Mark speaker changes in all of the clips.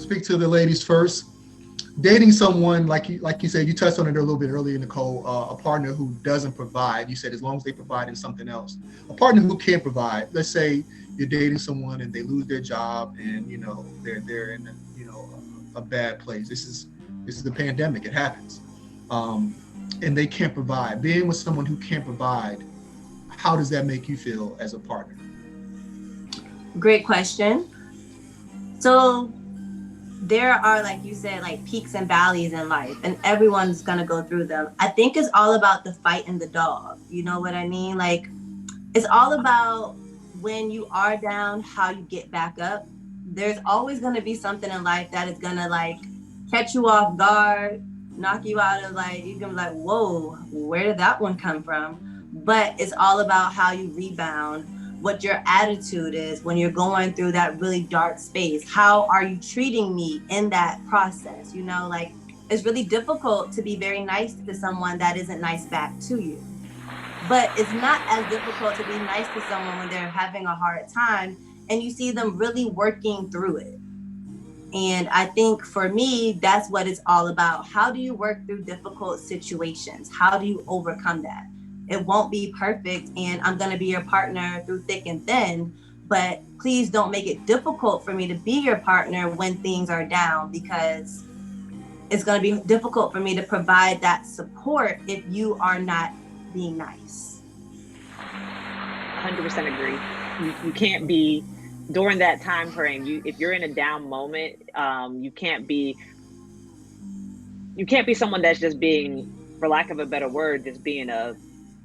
Speaker 1: speak to the ladies first. Dating someone, like you said, you touched on it a little bit earlier, Nicole, a partner who doesn't provide. You said as long as they provide in something else. A partner who can't provide. Let's say you're dating someone and they lose their job, and they're in a bad place. This is the pandemic. It happens, and they can't provide. Being with someone who can't provide, how does that make you feel as a partner?
Speaker 2: Great question. So there are, like you said, like peaks and valleys in life, and everyone's gonna go through them. I think it's all about the fight and the dog. You know what I mean? Like, it's all about when you are down, how you get back up. There's always gonna be something in life that is gonna like catch you off guard, knock you out of like, you can be like, whoa, where did that one come from? But it's all about how you rebound, what your attitude is when you're going through that really dark space. How are you treating me in that process? You know, like, it's really difficult to be very nice to someone that isn't nice back to you. But it's not as difficult to be nice to someone when they're having a hard time and you see them really working through it. And I think for me, that's what it's all about. How do you work through difficult situations? How do you overcome that? It won't be perfect, and I'm going to be your partner through thick and thin, but please don't make it difficult for me to be your partner when things are down, because it's going to be difficult for me to provide that support if you are not being nice.
Speaker 3: 100% agree. You can't be during that time frame. If you're in a down moment, you can't be someone that's just being, for lack of a better word, just being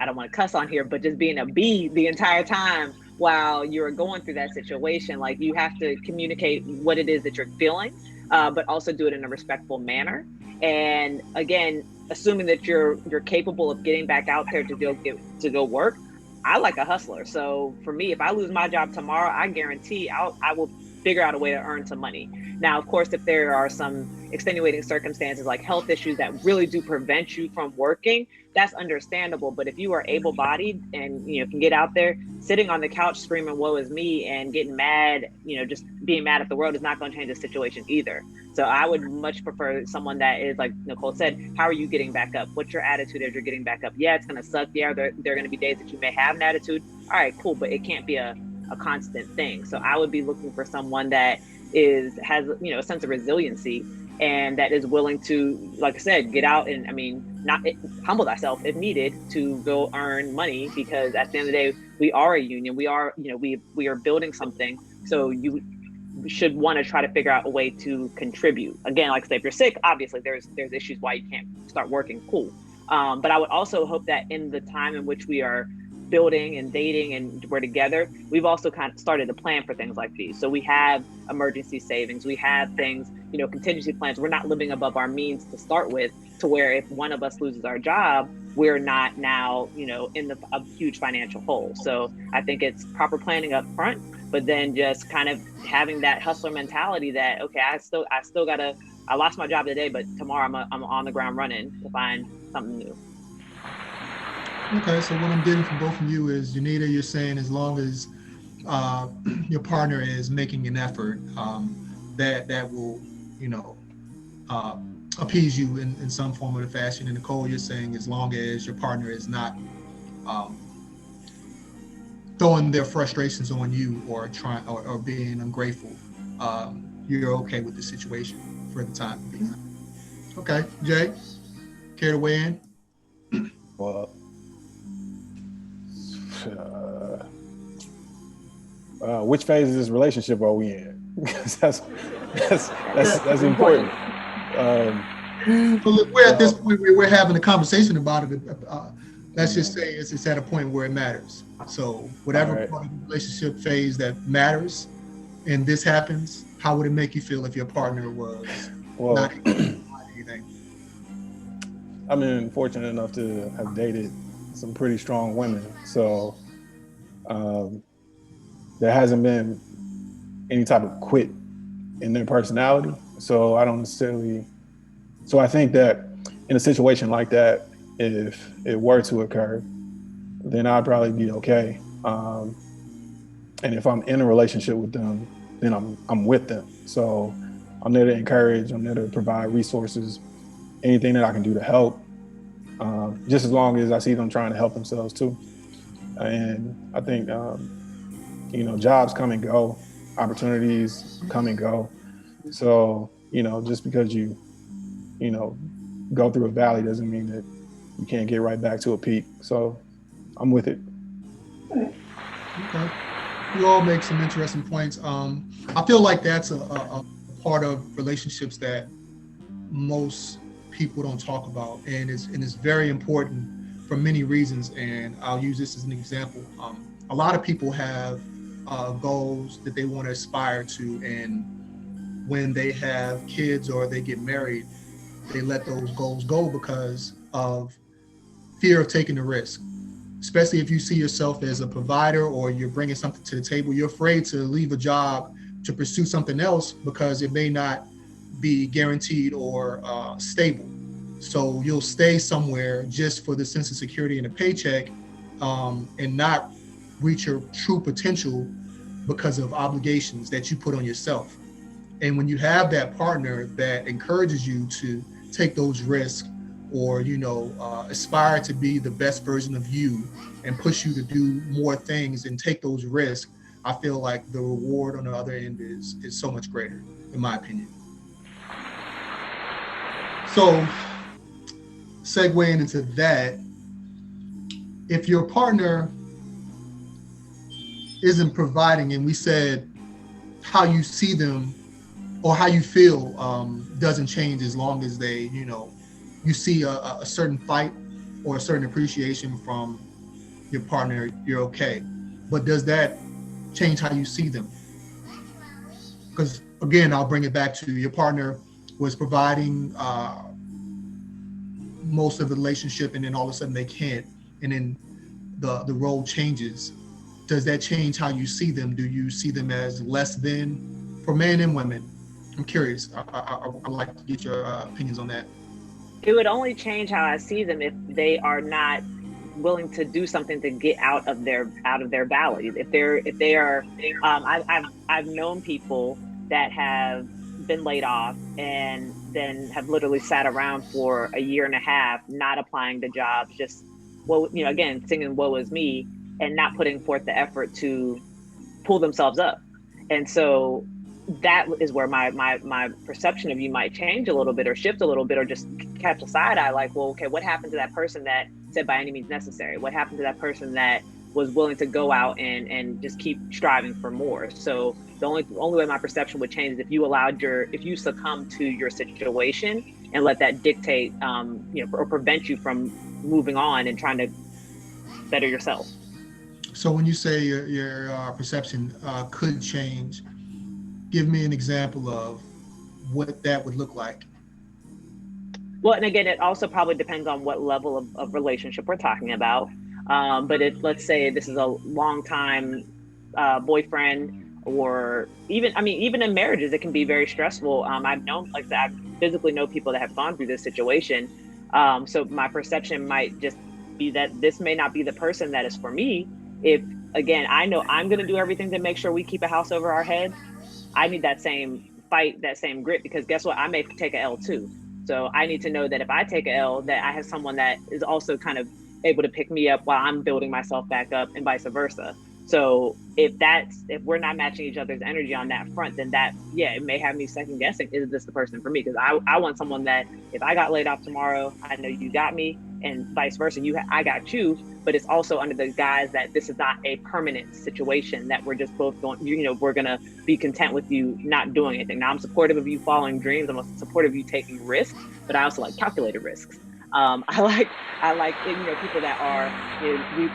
Speaker 3: I don't want to cuss on here, but just being a bee the entire time while you're going through that situation. Like, you have to communicate what it is that you're feeling, but also do it in a respectful manner. And again, assuming that you're capable of getting back out there to go work. I like a hustler. So for me, if I lose my job tomorrow, I guarantee I will figure out a way to earn some money. Now, of course, if there are some extenuating circumstances like health issues that really do prevent you from working, that's understandable. But if you are able-bodied and can get out there, sitting on the couch screaming "woe is me" and getting mad, just being mad at the world is not going to change the situation either. So I would much prefer someone that is, like Nicole said, how are you getting back up? What's your attitude as you're getting back up? Yeah, it's going to suck. Yeah, there are going to be days that you may have an attitude. All right, cool, but it can't be a constant thing. So I would be looking for someone that has a sense of resiliency, and that is willing to, like I said, get out and not humble thyself if needed to go earn money, because at the end of the day, we are a union. We are we are building something. So you should want to try to figure out a way to contribute. Again, like I say, if you're sick, obviously there's issues why you can't start working. Cool. But I would also hope that in the time in which we are building and dating and we're together, we've also kind of started to plan for things like these. So we have emergency savings, we have things, contingency plans. We're not living above our means to start with, to where if one of us loses our job, we're not now, in a huge financial hole. So I think it's proper planning up front, but then just kind of having that hustler mentality that, okay, I lost my job today, but tomorrow I'm on the ground running to find something new.
Speaker 1: Okay, so what I'm getting from both of you is, Janita, you're saying as long as your partner is making an effort, that will, uh, appease you in some form or fashion. And Nicole, you're saying as long as your partner is not um, throwing their frustrations on you or or being ungrateful, you're okay with the situation for the time being. Okay, Jay, care to weigh in?
Speaker 4: Well, which phase of this relationship are we in? Because that's important.
Speaker 1: So look, we're at this point where we're having a conversation about it. Let's just say it's at a point where it matters. So whatever part of the relationship phase that matters, and this happens, how would it make you feel if your partner was not able to provide anything?
Speaker 4: I've been fortunate enough to have dated some pretty strong women, so there hasn't been any type of quit in their personality. So I don't necessarily. So I think that in a situation like that, if it were to occur, then I'd probably be okay. And if I'm in a relationship with them, then I'm with them. So I'm there to encourage. I'm there to provide resources, anything that I can do to help. Just as long as I see them trying to help themselves too. And I think jobs come and go, opportunities come and go. So just because you know go through a valley doesn't mean that you can't get right back to a peak. So I'm with it.
Speaker 1: Okay. You all make some interesting points. I feel like that's a part of relationships that most people don't talk about, and it's very important for many reasons. And I'll use this as an example. A lot of people have goals that they want to aspire to, and when they have kids or they get married, they let those goals go because of fear of taking the risk. Especially if you see yourself as a provider or you're bringing something to the table, you're afraid to leave a job to pursue something else because it may not be guaranteed or stable. So you'll stay somewhere just for the sense of security and a paycheck, and not reach your true potential because of obligations that you put on yourself. And when you have that partner that encourages you to take those risks, or aspire to be the best version of you and push you to do more things and take those risks, I feel like the reward on the other end is so much greater, in my opinion. So, segueing into that, if your partner isn't providing, and we said how you see them or how you feel doesn't change as long as they, you see a certain fight or a certain appreciation from your partner, you're okay. But does that change how you see them? Because again, I'll bring it back to your partner was providing most of the relationship, and then all of a sudden they can't, and then the role changes. Does that change how you see them? Do you see them as less than, for men and women? I'm curious. I'd like to get your opinions on that.
Speaker 3: It would only change how I see them if they are not willing to do something to get out of their valley. If they are, I've known people that have been laid off and then have literally sat around for a year and a half, not applying to jobs, just again singing "Woe is me" and not putting forth the effort to pull themselves up. And so that is where my perception of you might change a little bit or shift a little bit, or just catch a side eye like, well, okay, what happened to that person that said by any means necessary? What happened to that person that was willing to go out and just keep striving for more? So the only way my perception would change is if you succumb to your situation and let that dictate or prevent you from moving on and trying to better yourself.
Speaker 1: So when you say your perception could change, give me an example of what that would look like.
Speaker 3: Well, and again, it also probably depends on what level of relationship we're talking about. But if, let's say, this is a long time boyfriend, or even in marriages, it can be very stressful. I've known, like that, I physically know people that have gone through this situation. So my perception might just be that this may not be the person that is for me. If, again, I know I'm going to do everything to make sure we keep a house over our head, I need that same fight, that same grit, because guess what? I may take a L too. So I need to know that if I take a L, that I have someone that is also kind of able to pick me up while I'm building myself back up, and vice versa. So if we're not matching each other's energy on that front, then it may have me second guessing, is this the person for me? Because I want someone that if I got laid off tomorrow, I know you got me, and vice versa, I got you. But it's also under the guise that this is not a permanent situation, that we're just both going, we're going to be content with you not doing anything. Now, I'm supportive of you following dreams. I'm supportive of you taking risks, but I also like calculated risks. I like people that are,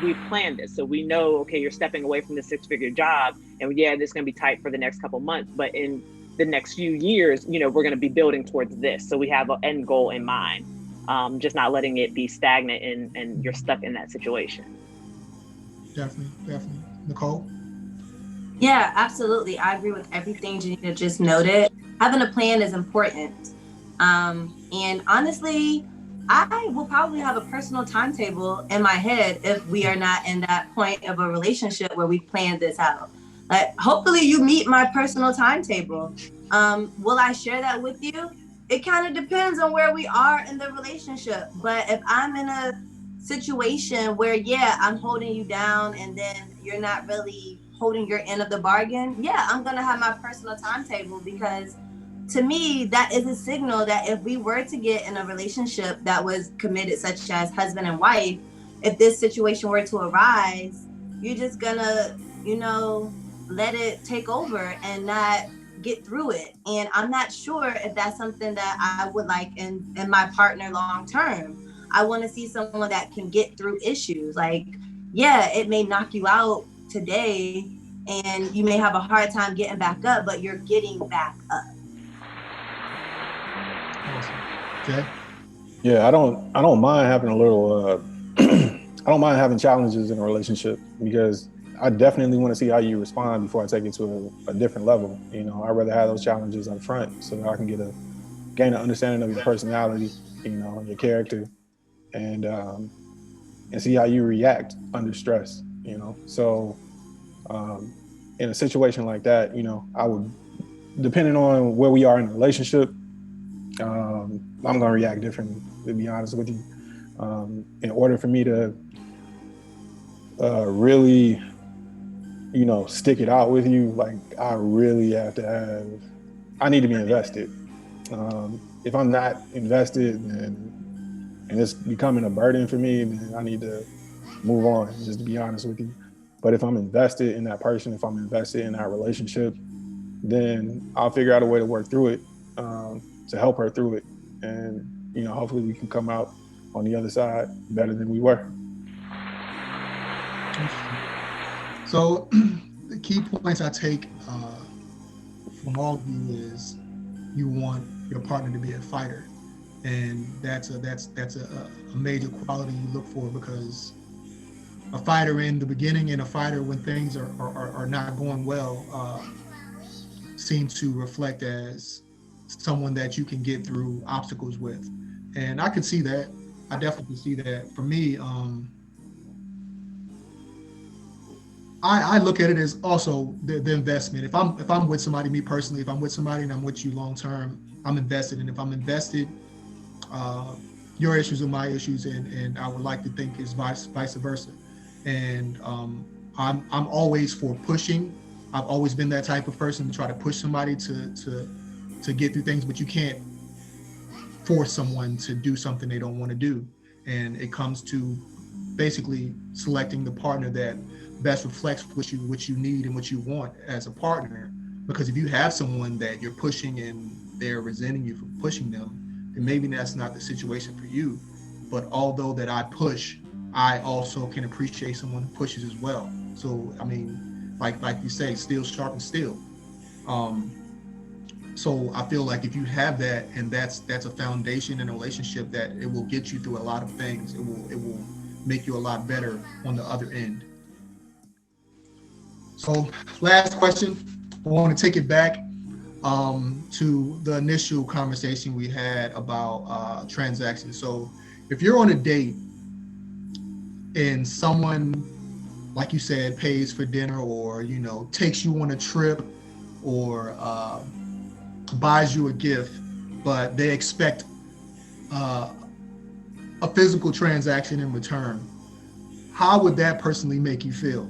Speaker 3: we've planned this. So we know, okay, you're stepping away from the 6-figure job, and this is going to be tight for the next couple months, but in the next few years, we're going to be building towards this. So we have an end goal in mind, just not letting it be stagnant and you're stuck in that situation.
Speaker 1: Definitely. Nicole?
Speaker 2: Yeah, absolutely. I agree with everything Janita just noted. Having a plan is important. And honestly, I will probably have a personal timetable in my head if we are not in that point of a relationship where we planned this out. Like, hopefully you meet my personal timetable. Will I share that with you? It kind of depends on where we are in the relationship. But if I'm in a situation where, yeah, I'm holding you down and then you're not really holding your end of the bargain, yeah, I'm going to have my personal timetable, because to me, that is a signal that if we were to get in a relationship that was committed, such as husband and wife, if this situation were to arise, you're just gonna, let it take over and not get through it. And I'm not sure if that's something that I would like in my partner long term. I want to see someone that can get through issues. Like, yeah, it may knock you out today and you may have a hard time getting back up, but you're getting back up.
Speaker 1: Awesome. Jay?
Speaker 4: Yeah, I don't mind having a little I don't mind having challenges in a relationship, because I definitely want to see how you respond before I take it to a different level. I'd rather have those challenges up front so that I can gain an understanding of your personality, your character, and see how you react under stress. So in a situation like that, I would, depending on where we are in the relationship, I'm gonna react differently, to be honest with you. In order for me to really, stick it out with you, like I really have to I need to be invested. If I'm not invested and it's becoming a burden for me, then I need to move on, just to be honest with you. But if I'm invested in that person, if I'm invested in that relationship, then I'll figure out a way to work through it, to help her through it. And, hopefully we can come out on the other side better than we were.
Speaker 1: So the key points I take from all of you is you want your partner to be a fighter, and that's a major quality you look for, because a fighter in the beginning and a fighter when things are not going well seem to reflect as someone that you can get through obstacles with. And I could see that. I definitely see that. For me, I look at it as also the investment. If I'm with somebody, me personally, if I'm with somebody and I'm with you long term, I'm invested. And if I'm invested, your issues are my issues, and I would like to think is vice versa. And I'm always for pushing. I've always been that type of person to try to push somebody to get through things, but you can't force someone to do something they don't want to do. And it comes to basically selecting the partner that best reflects what you need and what you want as a partner. Because if you have someone that you're pushing and they're resenting you for pushing them, then maybe that's not the situation for you. But although that I push, I also can appreciate someone who pushes as well. So I mean, like you say, steel sharpens steel. Um, so I feel like if you have that, and that's a foundation in a relationship, that it will get you through a lot of things. It will make you a lot better on the other end. So last question, I want to take it back to the initial conversation we had about transactions. So if you're on a date and someone, like you said, pays for dinner, or takes you on a trip, or buys you a gift, but they expect uh, a physical transaction in return, how would that personally make you feel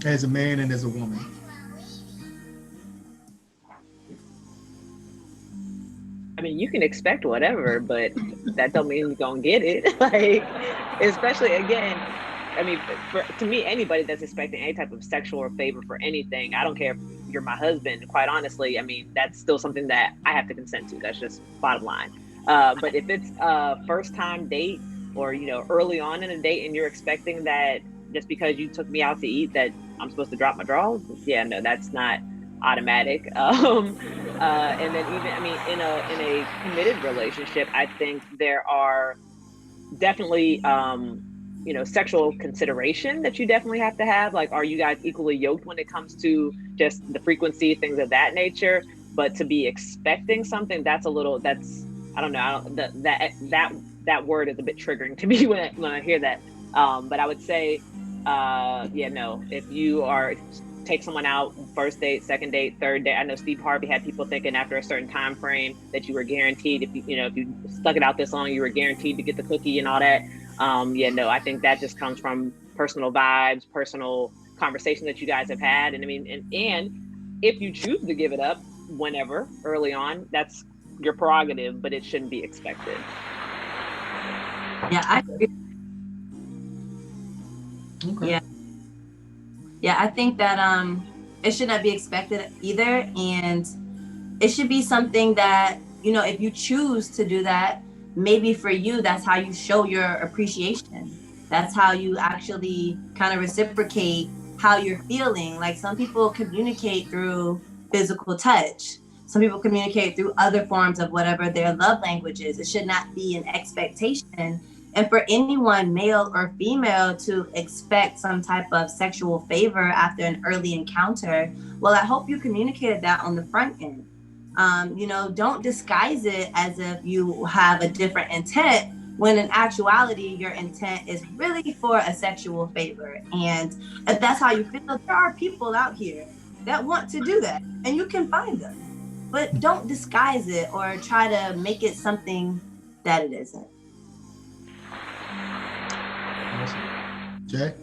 Speaker 1: as a man and as a woman?
Speaker 3: I mean, you can expect whatever, but that don't mean you're gonna get it. Like, especially again, I mean, to me, anybody that's expecting any type of sexual or favor for anything, I don't care if you're my husband. Quite honestly, I mean, that's still something that I have to consent to. That's just bottom line. But if it's a first time date, or early on in a date, and you're expecting that just because you took me out to eat that I'm supposed to drop my drawers, yeah, no, that's not automatic. And then even, I mean, in a committed relationship, I think there are definitely sexual consideration that you definitely have to have. Like, are you guys equally yoked when it comes to just the frequency, things of that nature? But to be expecting something, that's I don't know, that word is a bit triggering to me when I hear that. But I would say Yeah, no. If you are take someone out first date, second date, third date. I know Steve Harvey had people thinking after a certain time frame that you were guaranteed, if you stuck it out this long, you were guaranteed to get the cookie and all that. Yeah, no. I think that just comes from personal vibes, personal conversation that you guys have had, and I mean, and if you choose to give it up whenever early on, that's your prerogative, but it shouldn't be expected.
Speaker 2: Yeah, I agree.
Speaker 1: Okay.
Speaker 2: Yeah. Yeah, I think that it should not be expected either. And it should be something that, if you choose to do that, maybe for you, that's how you show your appreciation. That's how you actually kind of reciprocate how you're feeling. Like some people communicate through physical touch. Some people communicate through other forms of whatever their love language is. It should not be an expectation. And for anyone, male or female, to expect some type of sexual favor after an early encounter, well, I hope you communicated that on the front end. Don't disguise it as if you have a different intent when in actuality your intent is really for a sexual favor. And if that's how you feel, there are people out here that want to do that, and you can find them. But don't disguise it or try to make it something that it isn't.
Speaker 1: Awesome. Jay?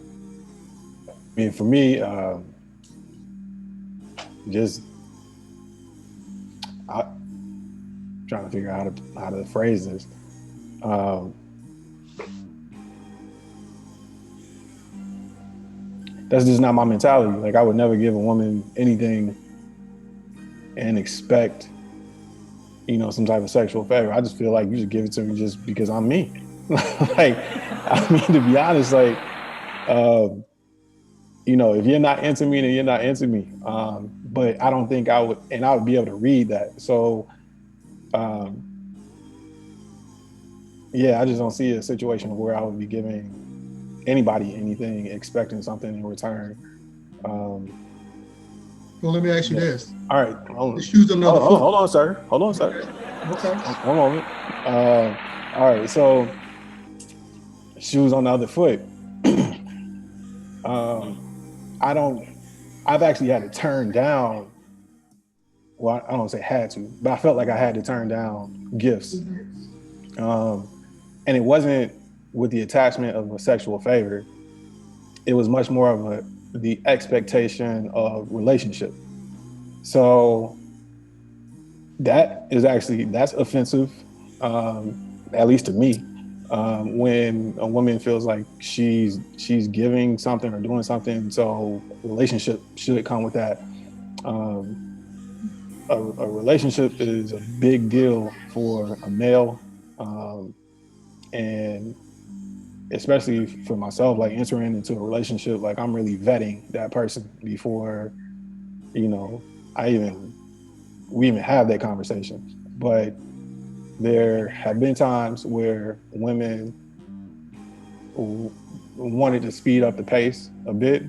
Speaker 4: I mean, for me, just trying to figure out how to phrase this. That's just not my mentality. Like, I would never give a woman anything and expect, some type of sexual favor. I just feel like you should give it to me just because I'm me. Like, I mean, to be honest, like, if you're not into me, then you're not into me. But I don't think I would be able to read that. So, yeah, I just don't see a situation where I would be giving anybody anything, expecting something in return.
Speaker 1: Well, let me ask you this.
Speaker 4: All right.
Speaker 1: The shoes on another foot.
Speaker 4: Hold on, sir.
Speaker 1: Okay.
Speaker 4: One moment. All right. So, shoes on the other foot. I've actually had to turn down, well, I don't say had to, but I felt like I had to turn down gifts. And it wasn't with the attachment of a sexual favor. It was much more of the expectation of relationship. So that's offensive, at least to me. When a woman feels like she's giving something or doing something, so relationship should come with that. A relationship is a big deal for a male, and especially for myself, like entering into a relationship, like I'm really vetting that person before, we even have that conversation. But there have been times where women wanted to speed up the pace a bit,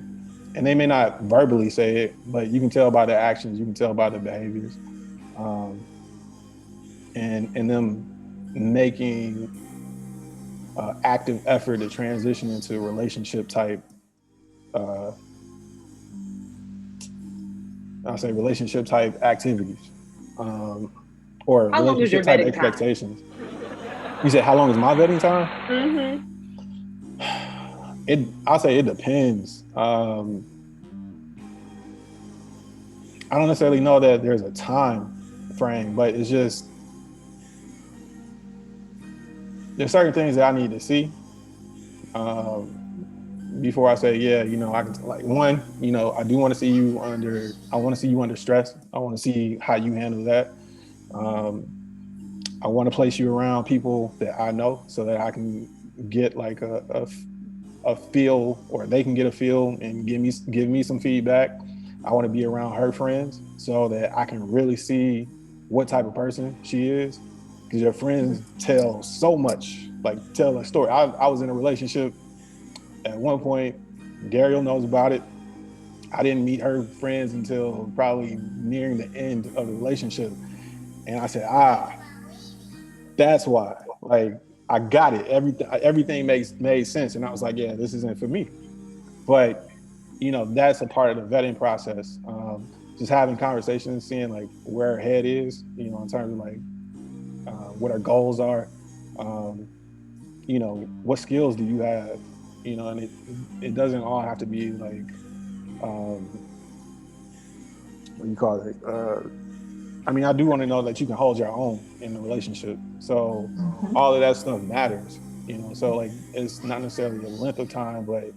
Speaker 4: and they may not verbally say it, but you can tell by their actions, you can tell by their behaviors, and them making active effort to transition into relationship type. I'll say relationship type activities. Or
Speaker 3: How long is your
Speaker 4: relationship type
Speaker 3: vetting
Speaker 4: expectations. You said, how long is my vetting time? I'll say it depends. I don't necessarily know that there's a time frame, but it's just, there's certain things that I need to see before I say, yeah, I can, like, one, I do want to see you under stress. I want to see how you handle that. I want to place you around people that I know so that I can get like a feel, or they can get a feel and give me some feedback. I want to be around her friends so that I can really see what type of person she is, because your friends tell so much, like tell a story. I was in a relationship at one point. Daryl knows about it. I didn't meet her friends until probably nearing the end of the relationship. And I said, that's why. Like, I got it. Everything made sense. And I was like, yeah, this isn't for me. But that's a part of the vetting process. Just having conversations, seeing like where her head is, in terms of like what her goals are. Um, what skills do you have? And it doesn't all have to be like what do you call it? I mean, I do want to know that you can hold your own in the relationship. So all of that stuff matters. So like it's not necessarily the length of time, but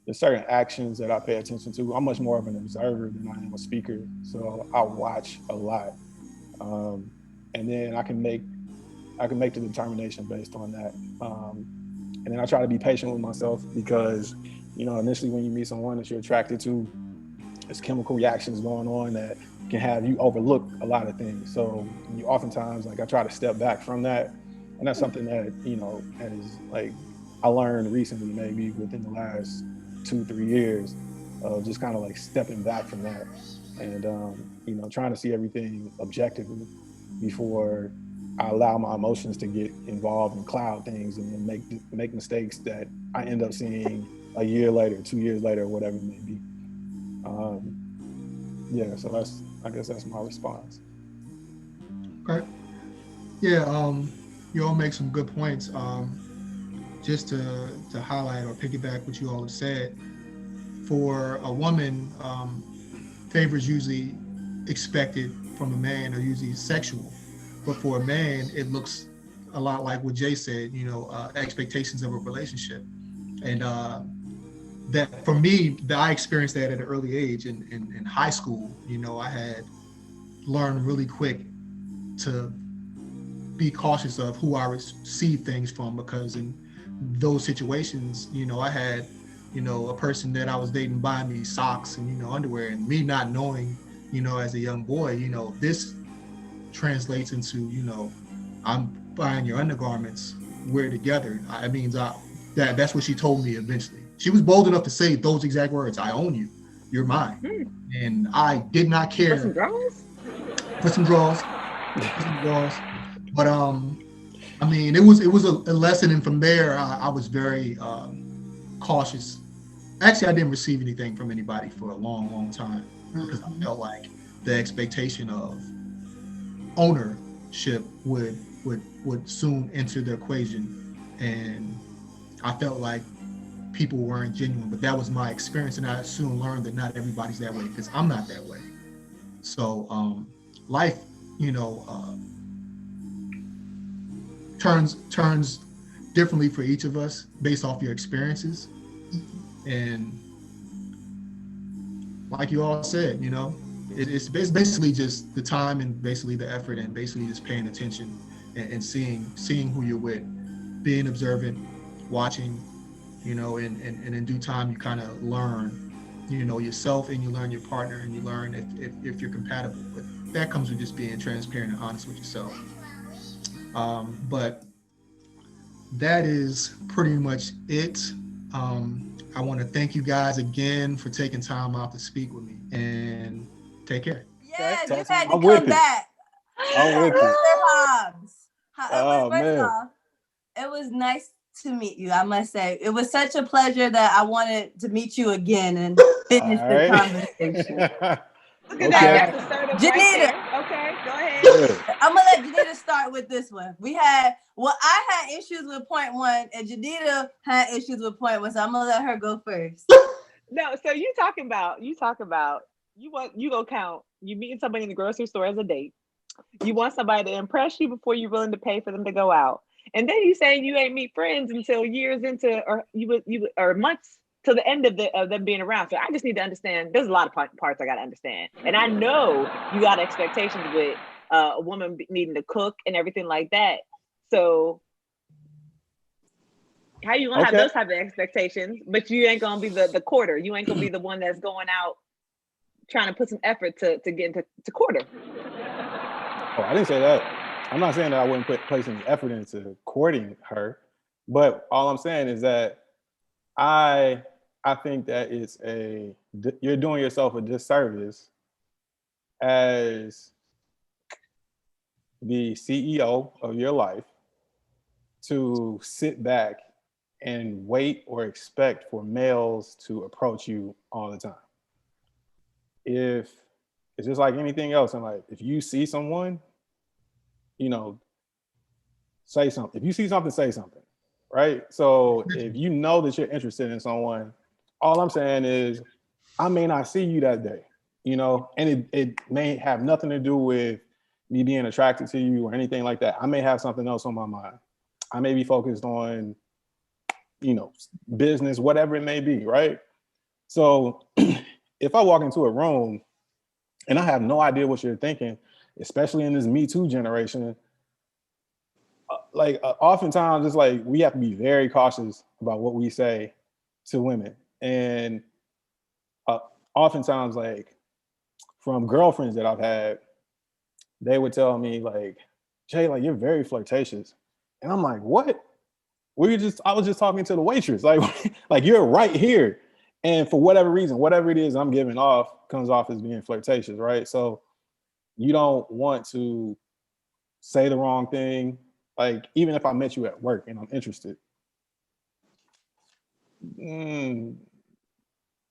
Speaker 4: there's certain actions that I pay attention to. I'm much more of an observer than I am a speaker, so I watch a lot, and then I can make the determination based on that. And then I try to be patient with myself because, initially when you meet someone that you're attracted to, there's chemical reactions going on that can have you overlook a lot of things. So you oftentimes like I try to step back from that, and that's something that is like I learned recently, maybe within the last 2-3 years, of just kind of like stepping back from that and trying to see everything objectively before I allow my emotions to get involved and cloud things and then make mistakes that I end up seeing a year later, 2 years later, or whatever it may be. Um, yeah, so I guess that's my response.
Speaker 1: Okay. Yeah. You all make some good points. Just to highlight or piggyback what you all have said, for a woman, favors usually expected from a man are usually sexual, but for a man, it looks a lot like what Jay said. Expectations of a relationship, and that for me, that I experienced that at an early age in high school. I had learned really quick to be cautious of who I receive things from, because in those situations, I had, a person that I was dating buying me socks and, underwear, and me not knowing, as a young boy, this translates into, I'm buying your undergarments, we're together. I mean, that's what she told me eventually. She was bold enough to say those exact words: "I own you, you're mine," and I did not
Speaker 3: For some
Speaker 1: care.
Speaker 3: draws?
Speaker 1: For some draws, for some draws, but I mean, it was a lesson, and from there, I was very cautious. Actually, I didn't receive anything from anybody for a long, long time, because I felt like the expectation of ownership would soon enter the equation, and I felt like people weren't genuine. But that was my experience, and I soon learned that not everybody's that way, because I'm not that way. So life, you know, uh, turns differently for each of us based off your experiences, and like you all said, it's basically just the time and basically the effort and basically just paying attention, and seeing who you're with, being observant, watching, and in due time you kind of learn, yourself, and you learn your partner, and you learn if you're compatible. But that comes with just being transparent and honest with yourself. But that is pretty much it. I want to thank you guys again for taking time out to speak with me, and take care.
Speaker 4: Okay,
Speaker 2: Yes, you
Speaker 4: talk to
Speaker 2: had
Speaker 4: me.
Speaker 2: to
Speaker 4: I'm with
Speaker 2: come
Speaker 4: it.
Speaker 2: back.
Speaker 4: I'm
Speaker 2: Yes,
Speaker 4: with it.
Speaker 2: Mr. Hobbs. It was
Speaker 4: Oh
Speaker 2: first
Speaker 4: man.
Speaker 2: off, it was nice to meet you. I must say, it was such a pleasure that I wanted to meet you again and finish
Speaker 4: All
Speaker 2: the
Speaker 4: right.
Speaker 2: conversation.
Speaker 3: Look at
Speaker 2: All
Speaker 3: that.
Speaker 4: Okay.
Speaker 2: right,
Speaker 3: That's assertive right
Speaker 2: Janita,
Speaker 3: there. Okay, go ahead.
Speaker 4: Good.
Speaker 2: I'm gonna let Janita start with this one. I had issues with point one, and Janita had issues with point one, so I'm gonna let her go first.
Speaker 3: No, so you go count. You meeting somebody in the grocery store as a date. You want somebody to impress you before you're willing to pay for them to go out. And then you saying you ain't meet friends until years into, or or months to the end of them being around. So I just need to understand. There's a lot of parts I got to understand, and I know you got expectations with a woman needing to cook and everything like that. So how you gonna have
Speaker 4: Okay.
Speaker 3: those type of expectations, but you ain't gonna be the quarter. You ain't gonna be the one that's going out trying to put some effort to get into to quarter.
Speaker 4: Oh, I didn't say that. I'm not saying that I wouldn't place any effort into courting her, but all I'm saying is that I I think that you're doing yourself a disservice as the CEO of your life to sit back and wait or expect for males to approach you all the time. If it's just like anything else, and like if you see someone, you know, say something. If you see something, say something, right? So if you know that you're interested in someone, all I'm saying is I may not see you that day, you know, and it may have nothing to do with me being attracted to you or anything like that. I may have something else on my mind. I may be focused on, you know, business, whatever it may be, right? So if I walk into a room and I have no idea what you're thinking, especially in this Me Too generation, oftentimes it's like we have to be very cautious about what we say to women. And oftentimes, like from girlfriends that I've had, they would tell me like, Jay, like you're very flirtatious. And I'm like, what? I was just talking to the waitress. Like, like you're right here. And for whatever reason, whatever it is I'm giving off comes off as being flirtatious, right? So you don't want to say the wrong thing. Like, even if I met you at work and I'm interested,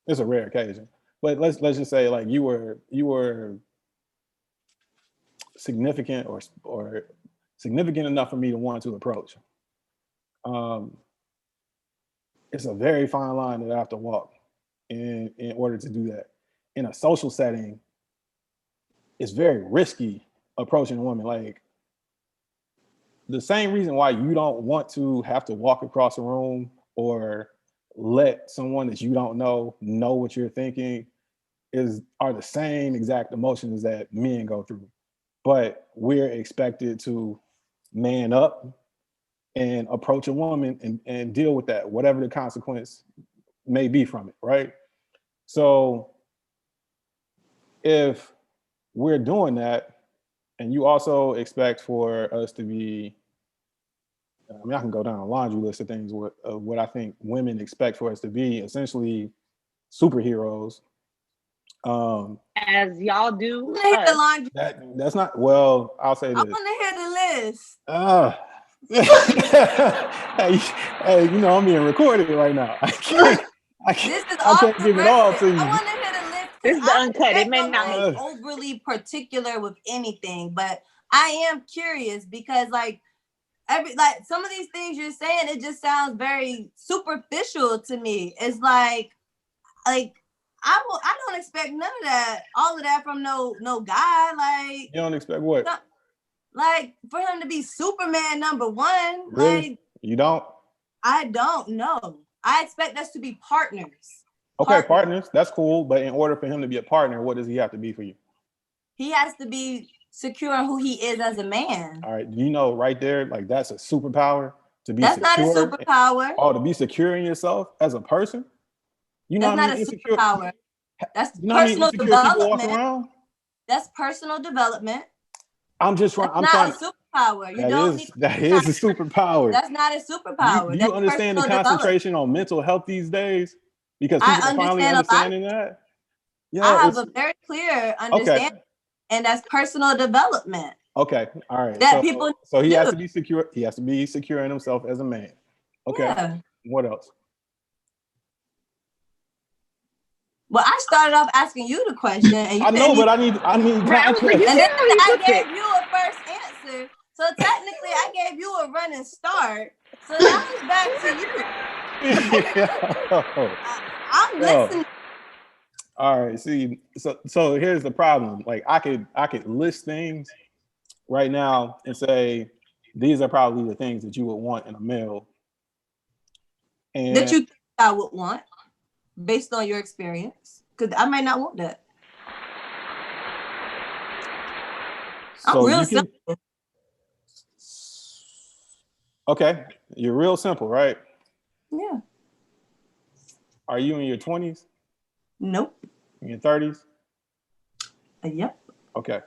Speaker 4: it's a rare occasion. But let's just say like you were significant or significant enough for me to want to approach. It's a very fine line that I have to walk in order to do that. In a social setting, it's very risky approaching a woman. Like the same reason why you don't want to have to walk across a room or let someone that you don't know what you're thinking are the same exact emotions that men go through. But we're expected to man up and approach a woman and deal with that, whatever the consequence may be from it, right? So if we're doing that, and you also expect for us to be, I mean, I can go down a laundry list of things of what I think women expect for us to be, essentially superheroes.
Speaker 3: As y'all do.
Speaker 2: The laundry.
Speaker 4: That's not, well, I'll say this.
Speaker 2: I want to hear the list.
Speaker 4: Hey, you know, I'm being recorded right now. I can't give it all to you.
Speaker 2: I want to hear the list.
Speaker 3: This is the uncut. It may not
Speaker 2: be overly particular with anything, but I am curious because like some of these things you're saying, it just sounds very superficial to me. It's like I don't expect none of that, all of that from no guy. Like
Speaker 4: you don't expect what?
Speaker 2: Like for him to be Superman number one.
Speaker 4: Really?
Speaker 2: Like
Speaker 4: you don't?
Speaker 2: I don't know. I expect us to be partners.
Speaker 4: Okay, partners. That's cool. But in order for him to be a partner, what does he have to be for you?
Speaker 2: He has to be secure in who he is as a man.
Speaker 4: All right. You know, right there, like that's a superpower to be
Speaker 2: that's
Speaker 4: secure.
Speaker 2: That's not a superpower.
Speaker 4: Oh, to be secure in yourself as a person? You know
Speaker 2: that's not a superpower. That's personal development. That's personal development.
Speaker 4: I'm just trying.
Speaker 2: I'm trying. Not a superpower.
Speaker 4: That is a superpower.
Speaker 2: That's not a superpower.
Speaker 4: Do you understand the concentration on mental health these days? Because people are finally understanding that.
Speaker 2: Yeah, I have a very clear understanding, and that's personal development.
Speaker 4: Okay, all right.
Speaker 2: That people.
Speaker 4: So he has to be secure. He has to be secure in himself as a man. Okay. Yeah. What else?
Speaker 2: Well, I started off asking you the question, and you
Speaker 4: I know, but I need context.
Speaker 2: And then I gave you a first answer, so technically I gave you a running start. So now it's back to you. I'm listening.
Speaker 4: All right. See, so here's the problem. Like I could list things right now and say these are probably the things that you would want in a male, and
Speaker 2: that you think I would want. Based on your experience, because I might not want that. So I'm real simple.
Speaker 4: Okay, you're real simple, right?
Speaker 2: Yeah.
Speaker 4: Are you in your 20s?
Speaker 2: Nope.
Speaker 4: In your 30s?
Speaker 2: Yep.
Speaker 4: Okay.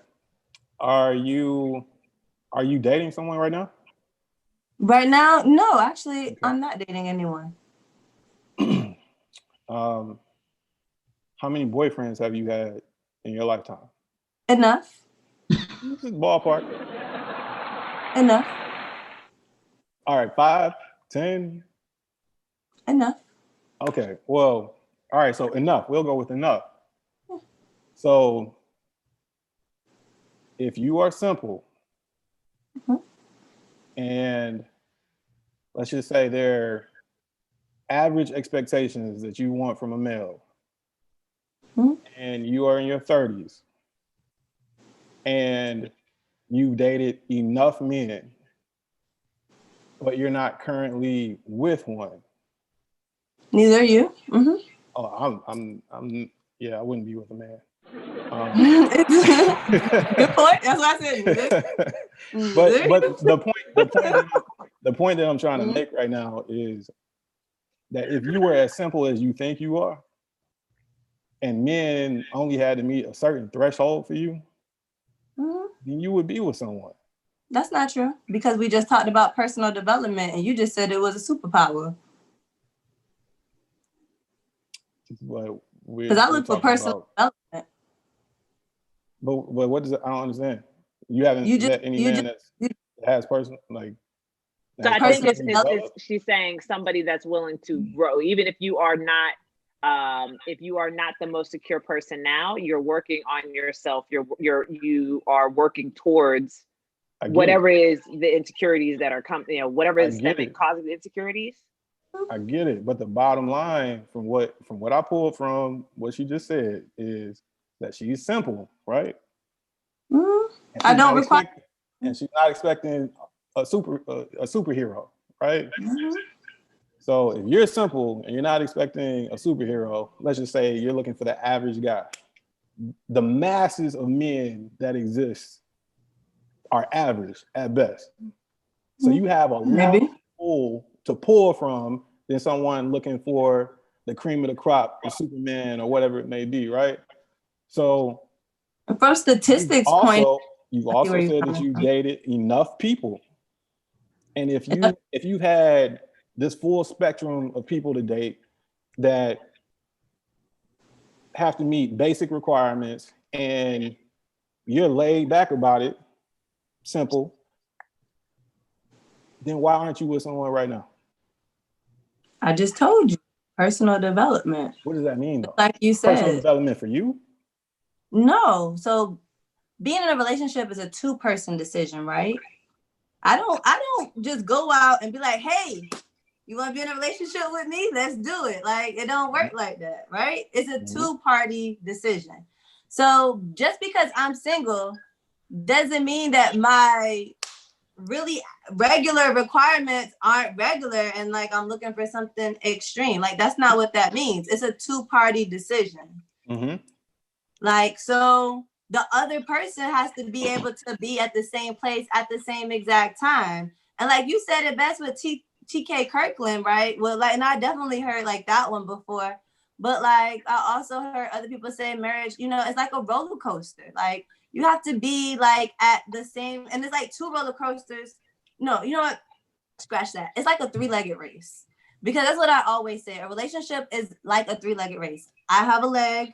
Speaker 4: Are you dating someone right now?
Speaker 2: Right now, no. Actually, okay. I'm not dating anyone.
Speaker 4: How many boyfriends have you had in your lifetime?
Speaker 2: Enough.
Speaker 4: This is ballpark.
Speaker 2: Enough.
Speaker 4: All right, 5, 10.
Speaker 2: Enough.
Speaker 4: Okay. Well, all right. So enough. We'll go with enough. So if you are simple
Speaker 2: Mhm.
Speaker 4: and let's just say they're average expectations that you want from a male,
Speaker 2: Mhm.
Speaker 4: and you are in your 30s and you've dated enough men, but you're not currently with one.
Speaker 2: Neither are you. Mm-hmm.
Speaker 4: Oh, yeah, I wouldn't be with a man.
Speaker 2: Good point. That's why I said neither.
Speaker 4: But the point that I'm trying to
Speaker 2: Mhm.
Speaker 4: make right now is that if you were as simple as you think you are, and men only had to meet a certain threshold for you,
Speaker 2: Mhm.
Speaker 4: then you would be with someone.
Speaker 2: That's not true because we just talked about personal development and you just said it was a superpower.
Speaker 4: But
Speaker 2: Because I
Speaker 4: we're
Speaker 2: look for
Speaker 4: talking
Speaker 2: personal
Speaker 4: about.
Speaker 2: development.
Speaker 4: But what does it? I don't understand. You haven't
Speaker 2: You just
Speaker 4: met any
Speaker 2: you
Speaker 4: man
Speaker 2: just
Speaker 4: that
Speaker 2: you,
Speaker 4: has person like
Speaker 3: So
Speaker 4: has
Speaker 3: I think
Speaker 2: personal
Speaker 3: it's,
Speaker 4: personally
Speaker 3: it's,
Speaker 2: development.
Speaker 3: it's
Speaker 4: developed.
Speaker 3: she's saying somebody that's willing to grow, even if you are not the most secure person now, you're working on yourself. You are working towards
Speaker 4: I get it.
Speaker 3: whatever is the insecurities that are coming, whatever
Speaker 4: I
Speaker 3: is
Speaker 4: get
Speaker 3: stemming,
Speaker 4: it.
Speaker 3: causing the insecurities.
Speaker 4: I get it. But the bottom line from what I pulled from what she just said is that she's simple, right?
Speaker 2: Mhm.
Speaker 4: And
Speaker 2: I
Speaker 4: she's
Speaker 2: don't
Speaker 4: not
Speaker 2: require.
Speaker 4: expecting a superhero, right?
Speaker 2: Mhm.
Speaker 4: So if you're simple and you're not expecting a superhero, let's just say you're looking for the average guy. The masses of men that exist are average at best. So you have a larger
Speaker 2: Maybe.
Speaker 4: pool to pull from than someone looking for the cream of the crop, the Superman or whatever it may be, right? So
Speaker 2: From
Speaker 4: you've
Speaker 2: statistics point,
Speaker 4: also you've
Speaker 2: I see where
Speaker 4: also
Speaker 2: you're
Speaker 4: said that
Speaker 2: coming
Speaker 4: you
Speaker 2: from.
Speaker 4: dated enough people. And if
Speaker 2: It's a-
Speaker 4: you've had this full spectrum of people to date that have to meet basic requirements and you're laid back about it, simple, then why aren't you with someone right now?
Speaker 2: I just told you, personal development.
Speaker 4: What does that mean though?
Speaker 2: Like you
Speaker 4: Personal
Speaker 2: said,
Speaker 4: development for you?
Speaker 2: no. So being in a relationship is a two-person decision, right? I don't just go out and be like, hey, you want to be in a relationship with me? Let's do it. Like, it don't work like that, right? It's a
Speaker 4: Mm-hmm.
Speaker 2: two-party decision. So just because I'm single doesn't mean that my really regular requirements aren't regular and like I'm looking for something extreme. Like, that's not what that means. It's a two-party decision.
Speaker 4: Mm-hmm.
Speaker 2: Like, so the other person has to be able to be at the same place at the same exact time. And like you said it best with T.K. Kirkland, right? Well, like, and I definitely heard like that one before. But like, I also heard other people say marriage, it's like a roller coaster. Like, you have to be like at the same, and it's like two roller coasters. No, you know what? Scratch that. It's like a three-legged race. Because that's what I always say. A relationship is like a three-legged race. I have a leg,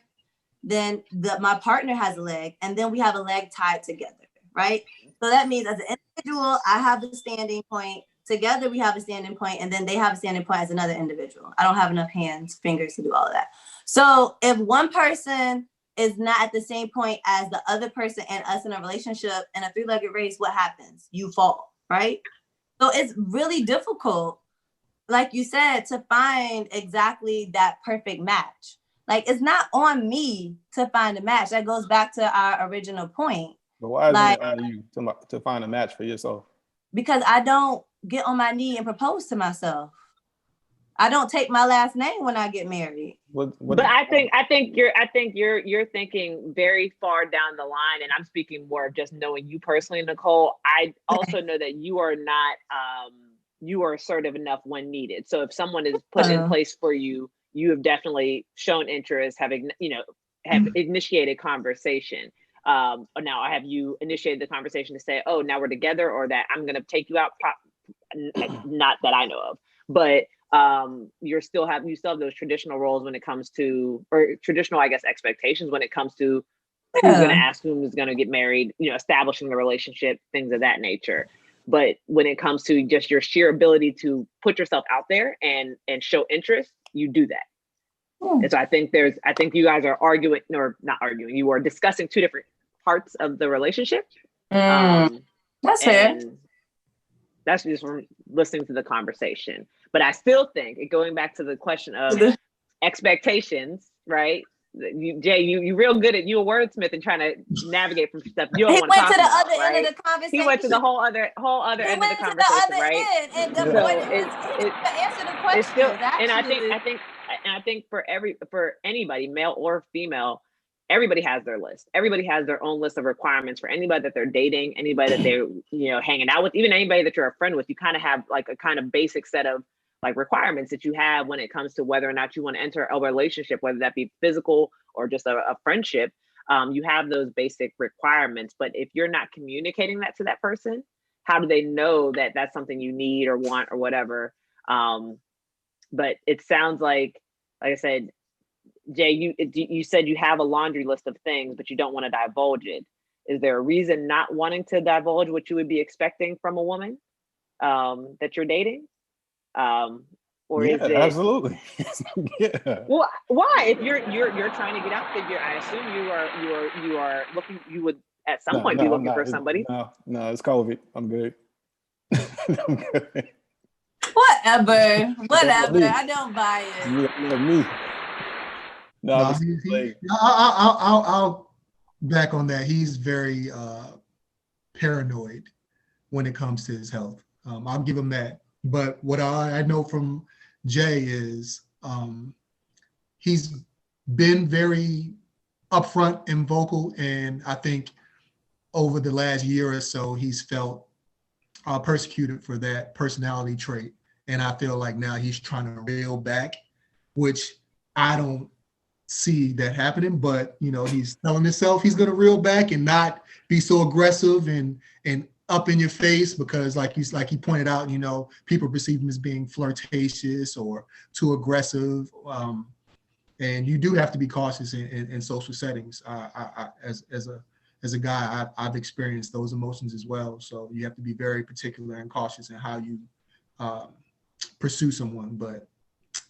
Speaker 2: then my partner has a leg, and then we have a leg tied together, right? So that means as an individual, I have the standing point. Together, we have a standing point, and then they have a standing point as another individual. I don't have enough hands, fingers to do all of that. So if one person is not at the same point as the other person and us in a relationship in a three-legged race, what happens? You fall, right? So it's really difficult, like you said, to find exactly that perfect match. Like, it's not on me to find a match. That goes back to our original point.
Speaker 4: But why isn't
Speaker 2: Like,
Speaker 4: it on you to find a match for yourself?
Speaker 2: because I don't get on my knee and propose to myself. I don't take my last name when I get married.
Speaker 4: What
Speaker 3: But I think you're thinking very far down the line, and I'm speaking more of just knowing you personally, Nicole. I also know that you are not you are assertive enough when needed. So if someone is put in place for you, you have definitely shown interest, have initiated conversation. Now, have you initiated the conversation to say, oh, now we're together, or that I'm going to take you out? Not that I know of, but you still have those traditional roles when it comes to, or traditional, I guess, expectations when it comes to who's going to ask whom is going to get married, establishing the relationship, things of that nature. But when it comes to just your sheer ability to put yourself out there and show interest, you do that. And so I think you guys are arguing, or not arguing, you are discussing two different parts of the relationship.
Speaker 2: That's fair.
Speaker 3: That's just from listening to the conversation. But I still think, going back to the question of expectations, right? Jay, you real good at, you a wordsmith and trying to navigate from stuff you don't want to talk about.
Speaker 2: He went to the other
Speaker 3: right?
Speaker 2: end of the conversation.
Speaker 3: He went to the whole other end of the conversation, right?
Speaker 2: And
Speaker 3: so
Speaker 2: answer the question.
Speaker 3: Still, and I think for anybody, male or female, everybody has their list. Everybody has their own list of requirements for anybody that they're dating, anybody that they're hanging out with, even anybody that you're a friend with. You kind of have like a kind of basic set of like requirements that you have when it comes to whether or not you want to enter a relationship, whether that be physical or just a friendship. You have those basic requirements, but if you're not communicating that to that person, how do they know that that's something you need or want or whatever? But it sounds like I said, Jay, you said you have a laundry list of things, but you don't want to divulge it. Is there a reason not wanting to divulge what you would be expecting from a woman that you're dating? Or is it
Speaker 4: absolutely? Yeah.
Speaker 3: Well, why? If you're trying to get out there, I assume you are looking. You would at some point be looking for somebody.
Speaker 4: No, it's COVID. I'm good. I'm good.
Speaker 2: Whatever. I don't buy it.
Speaker 4: Me.
Speaker 1: I'll back on that. He's very paranoid when it comes to his health. I'll give him that. But what I know from Jay is he's been very upfront and vocal, and I think over the last year or so, he's felt persecuted for that personality trait. And I feel like now he's trying to reel back, which I don't see that happening, but he's telling himself he's going to reel back and not be so aggressive and up in your face, because like he pointed out, people perceive him as being flirtatious or too aggressive. And you do have to be cautious in social settings. As a guy, I've experienced those emotions as well. So you have to be very particular and cautious in how you pursue someone. But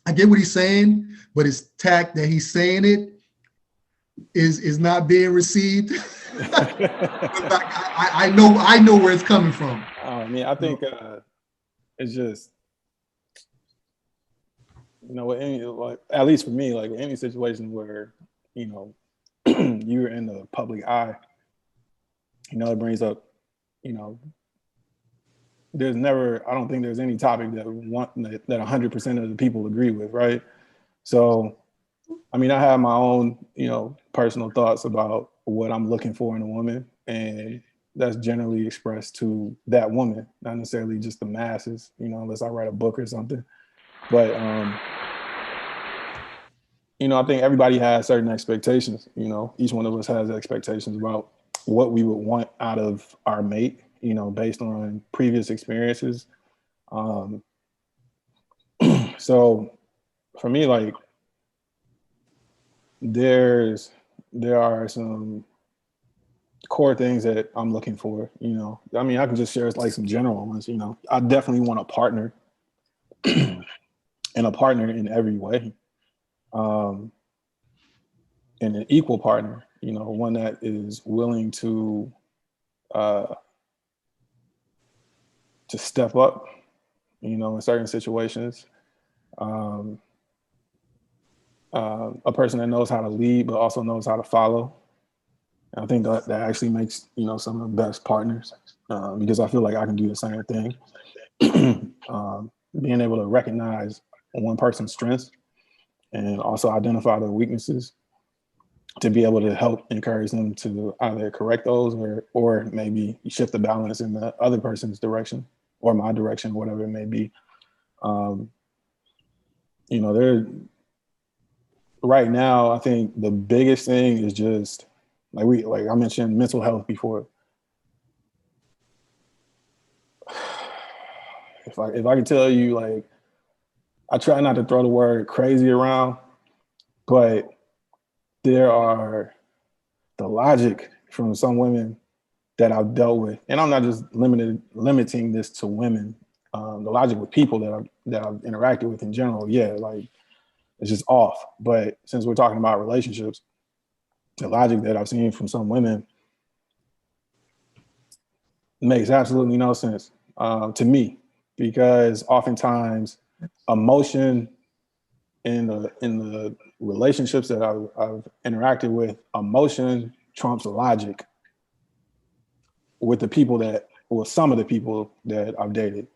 Speaker 1: I get what he's saying, but his tact that he's saying it is not being received. I know where it's coming from.
Speaker 4: I mean, I think it's just, at least for me, like any situation where you're in the public eye, it brings up, there's never, I don't think there's any topic that 100% of the people agree with, right? So, I mean, I have my own, personal thoughts about what I'm looking for in a woman, and that's generally expressed to that woman, not necessarily just the masses, unless I write a book or something. But, I think everybody has certain expectations, each one of us has expectations about what we would want out of our mate, based on previous experiences. So for me, like, there are some core things that I'm looking for, I mean, I can just share like some general ones, I definitely want a partner and a partner in every way. And an equal partner, one that is willing to step up, in certain situations. A person that knows how to lead, but also knows how to follow. And I think that actually makes, some of the best partners, because I feel like I can do the same thing. Being able to recognize one person's strengths and also identify their weaknesses to be able to help encourage them to either correct those or maybe shift the balance in the other person's direction or my direction, whatever it may be. There right now, I think the biggest thing is just like I mentioned mental health before. If I can tell you, like, I try not to throw the word crazy around, but there are the logic from some women that I've dealt with, and I'm not just limiting this to women. The logic with people that I've interacted with in general, yeah, like it's just off. But since we're talking about relationships, the logic that I've seen from some women makes absolutely no sense to me, because oftentimes emotion in the relationships that I've interacted with, emotion trumps logic with the people that, well, some of the people that I've dated.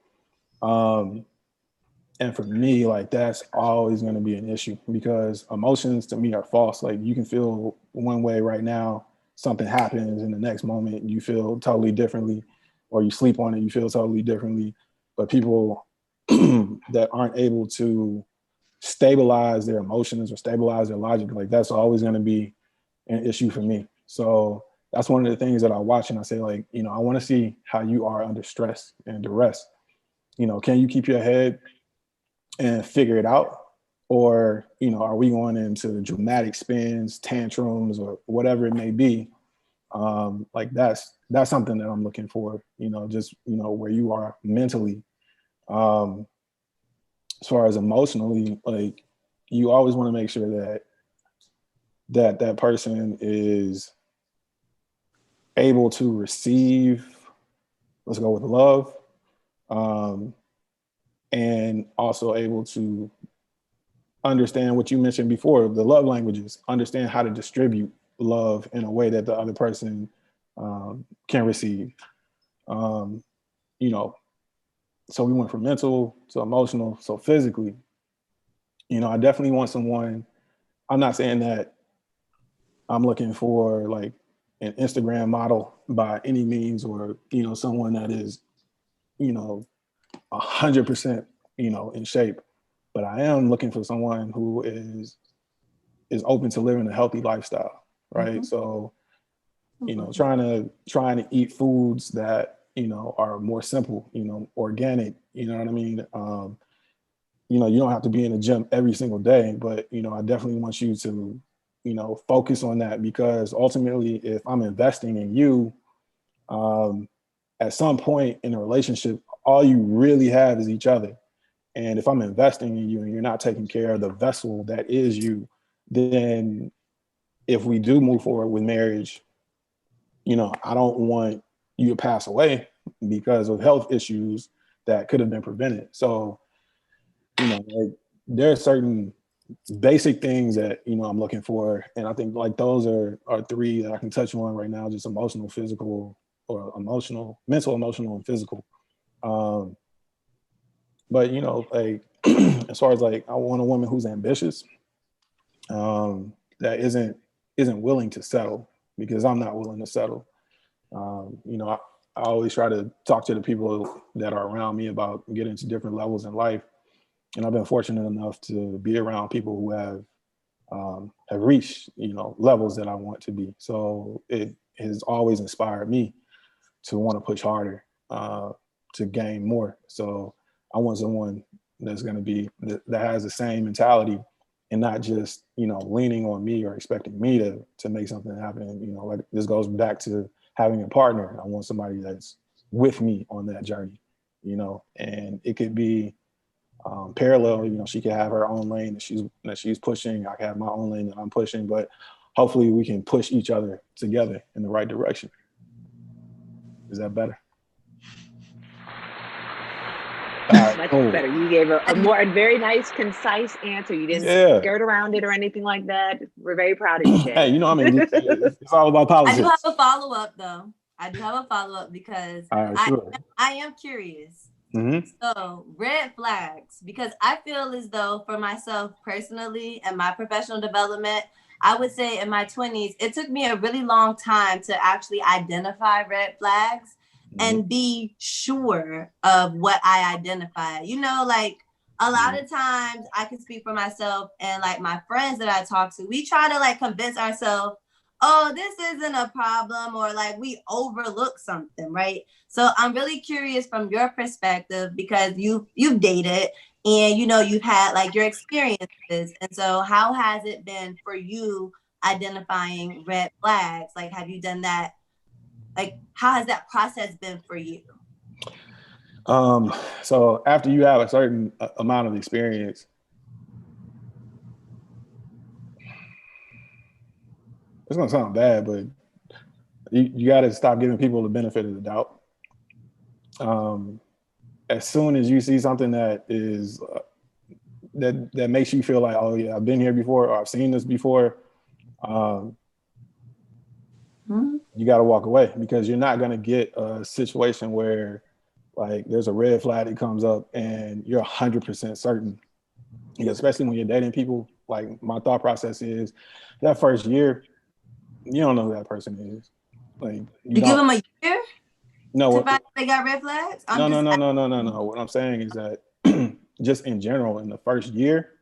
Speaker 4: Um, and for me, like that's always going to be an issue, because emotions to me are false. Like you can feel one way right now, something happens in the next moment you feel totally differently, or you sleep on it, you feel totally differently. But people that aren't able to stabilize their emotions or stabilize their logic, like that's always going to be an issue for me. So that's one of the things that I watch and I say, like, I want to see how you are under stress and duress. Can you keep your head and figure it out? Or, are we going into dramatic spins, tantrums, or whatever it may be? Like that's something that I'm looking for, just, where you are mentally. As far as emotionally, like you always want to make sure that person is able to receive, let's go with love, um, and also able to understand what you mentioned before, the love languages, understand how to distribute love in a way that the other person can receive. Um, you know, so we went from mental to emotional, so physically, I definitely want someone. I'm not saying that I'm looking for like an Instagram model by any means, or someone that is 100% in shape. But I am looking for someone who is open to living a healthy lifestyle, right?
Speaker 2: Mm-hmm.
Speaker 4: So
Speaker 2: Mm-hmm.
Speaker 4: trying to eat foods that are more simple, organic. You know what I mean? You don't have to be in the gym every single day, but I definitely want you to focus on that, because ultimately, if I'm investing in you, um, at some point in a relationship, all you really have is each other. And if I'm investing in you and you're not taking care of the vessel that is you, then if we do move forward with marriage, I don't want you to pass away because of health issues that could have been prevented. So, like there are certain basic things that I'm looking for, and I think like those are three that I can touch on right now: just emotional, physical, or emotional, mental, emotional, and physical. Um, but like as far as like I want a woman who's ambitious, that isn't willing to settle, because I'm not willing to settle. I always try to talk to the people that are around me about getting to different levels in life, and I've been fortunate enough to be around people who have reached levels that I want to be. So it has always inspired me to want to push harder, to gain more. So I want someone that's going to be that has the same mentality, and not just leaning on me or expecting me to make something happen. Like this goes back to having a partner. I want somebody that's with me on that journey. And it could be parallel. She could have her own lane that she's pushing. I can have my own lane that I'm pushing, but hopefully we can push each other together in the right direction. Is that better? All right,
Speaker 3: Much
Speaker 4: cool.
Speaker 3: better. You gave a very nice, concise answer. You didn't
Speaker 4: Yeah.
Speaker 3: skirt around it or anything like that. We're very proud of you,
Speaker 4: Hey,
Speaker 3: Shay.
Speaker 4: I mean, it's all about
Speaker 2: I do have
Speaker 4: politics.
Speaker 2: a follow up though. I do have a follow up because
Speaker 4: All right,
Speaker 2: I
Speaker 4: sure.
Speaker 2: I am curious.
Speaker 4: Mm-hmm.
Speaker 2: So red flags, because I feel as though for myself personally and my professional development, I would say in my 20s, it took me a really long time to actually identify red flags
Speaker 4: Mm-hmm.
Speaker 2: and be sure of what I identify. Like a lot of times I can speak for myself and like my friends that I talk to, we try to like convince ourselves, oh, this isn't a problem, or like we overlook something, right? So I'm really curious from your perspective, because you've dated and you've had like your experiences. And so how has it been for you identifying red flags? Like have you done that Like, how has that process been for you?
Speaker 4: So after you have a certain amount of experience, it's gonna sound bad, but you got to stop giving people the benefit of the doubt. As soon as you see something that is that makes you feel like, oh yeah, I've been here before, or I've seen this before, you got to walk away, because you're not going to get a situation where like there's a red flag that comes up and you're 100% certain. Because especially when you're dating people, like my thought process is that first year, you don't know who that person is. Like
Speaker 2: you give them a year
Speaker 4: no,
Speaker 2: to find they got red flags?
Speaker 4: No. What I'm saying is that just in general, in the first year,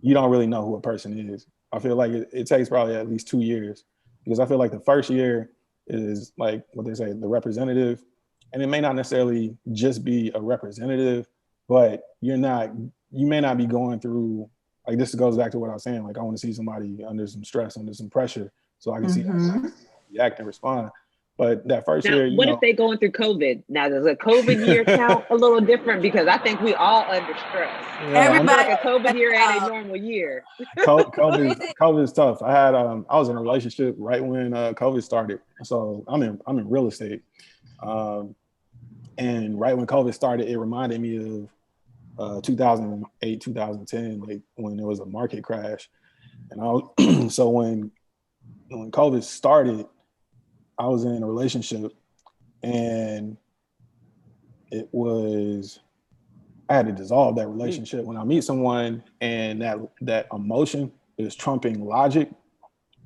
Speaker 4: you don't really know who a person is. I feel like it takes probably at least 2 years, because I feel like the first year is like what they say, the representative, and it may not necessarily just be a representative, but you may not be going through, like, this goes back to what I was saying, like I want to see somebody under some stress, under some pressure, so I can see react and respond. But that first year,
Speaker 3: what if they going through COVID? Now, does a COVID year count a little different? Because I think we all under stress.
Speaker 2: Yeah, everybody,
Speaker 3: like a COVID year ain't a normal year.
Speaker 4: COVID is tough. I was in a relationship right when COVID started. So I'm in real estate, and right when COVID started, it reminded me of 2008, 2010, like when there was a market crash. And so when COVID started, I was in a relationship, and I had to dissolve that relationship. When I meet someone and that emotion is trumping logic,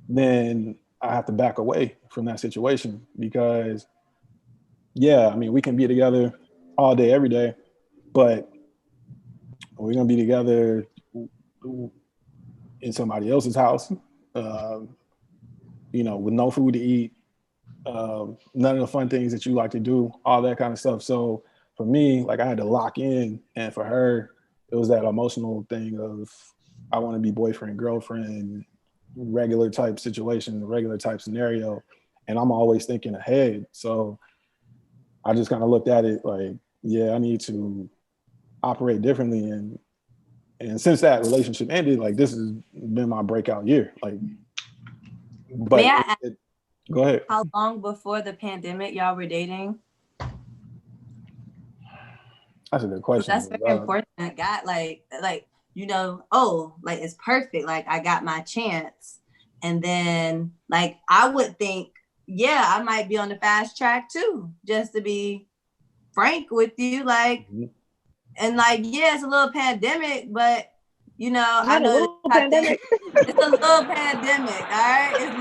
Speaker 4: then I have to back away from that situation, because yeah, I mean, we can be together all day, every day, but we're going to be together in somebody else's house, with no food to eat, none of the fun things that you like to do, all that kind of stuff. So for me, like I had to lock in, and for her, it was that emotional thing of, I want to be boyfriend, girlfriend, regular type situation, regular type scenario. And I'm always thinking ahead. So I just kind of looked at it like, yeah, I need to operate differently. And since that relationship ended, like this has been my breakout year. Like, but go ahead.
Speaker 2: How long before the pandemic y'all were dating?
Speaker 4: That's a good question.
Speaker 2: That's very important. Got like it's perfect. Like I got my chance. And then like I would think, yeah, I might be on the fast track too, just to be frank with you. Like, and like, yeah, it's a little pandemic, but I know
Speaker 3: pandemic.
Speaker 2: It's a little pandemic, all right? It's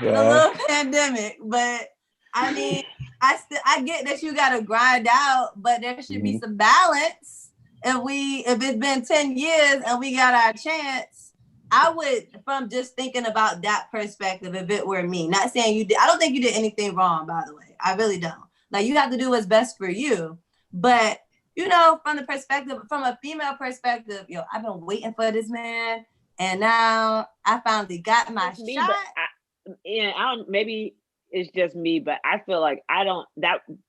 Speaker 2: a little pandemic, but I mean, I get that you gotta grind out, but there should be some balance. If it's been 10 years and we got our chance, I would, from just thinking about that perspective, if it were me, not saying you did, I don't think you did anything wrong, by the way. I really don't. Like, you have to do what's best for you. But, from the perspective, from a female perspective, I've been waiting for this man, and now I finally got my shot.
Speaker 3: Maybe it's just me, but I feel like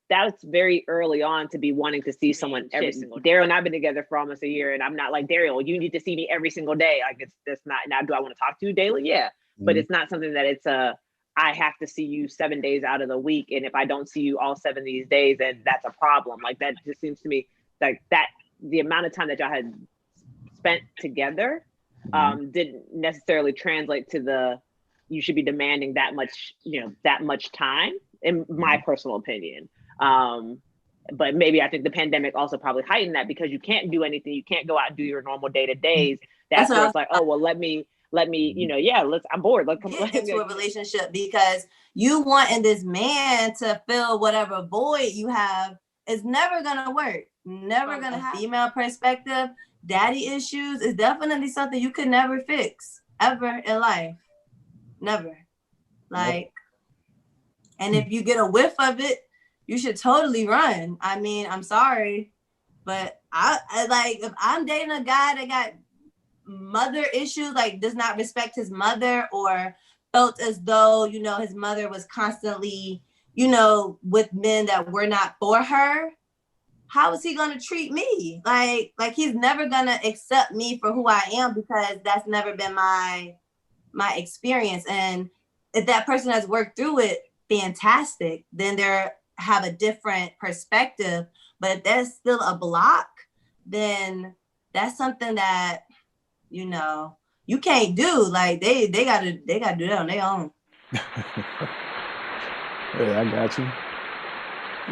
Speaker 3: that's very early on to be wanting to see someone every single day. Daryl and I've been together for almost a year, and I'm not like, Daryl, you need to see me every single day. Like, that's not, now do I want to talk to you daily? Yeah. But it's not something that I have to see you 7 days out of the week. And if I don't see you all 7 of these days, then that's a problem. Like, that just seems to me like that the amount of time that y'all had spent together didn't necessarily translate to you should be demanding that much time, in my personal opinion. But maybe I think the pandemic also probably heightened that, because you can't do anything. You can't go out and do your normal day-to-days. That's where it's like, oh, well, let me, I'm bored. Let's come
Speaker 2: into a relationship, because you wanting this man to fill whatever void you have is never going to work. Never going to have. Female perspective, daddy issues is definitely something you could never fix ever in life. Never. Like, and if you get a whiff of it, you should totally run. I mean, I'm sorry, but I like, if I'm dating a guy that got mother issues, like does not respect his mother, or felt as though, his mother was constantly, you know, with men that were not for her, how is he gonna treat me? Like he's never gonna accept me for who I am, because that's never been my experience. And if that person has worked through it, fantastic. Then they have a different perspective. But if there's still a block, then that's something that, you know, you can't do. Like they gotta do that on their own.
Speaker 4: Yeah, I got you.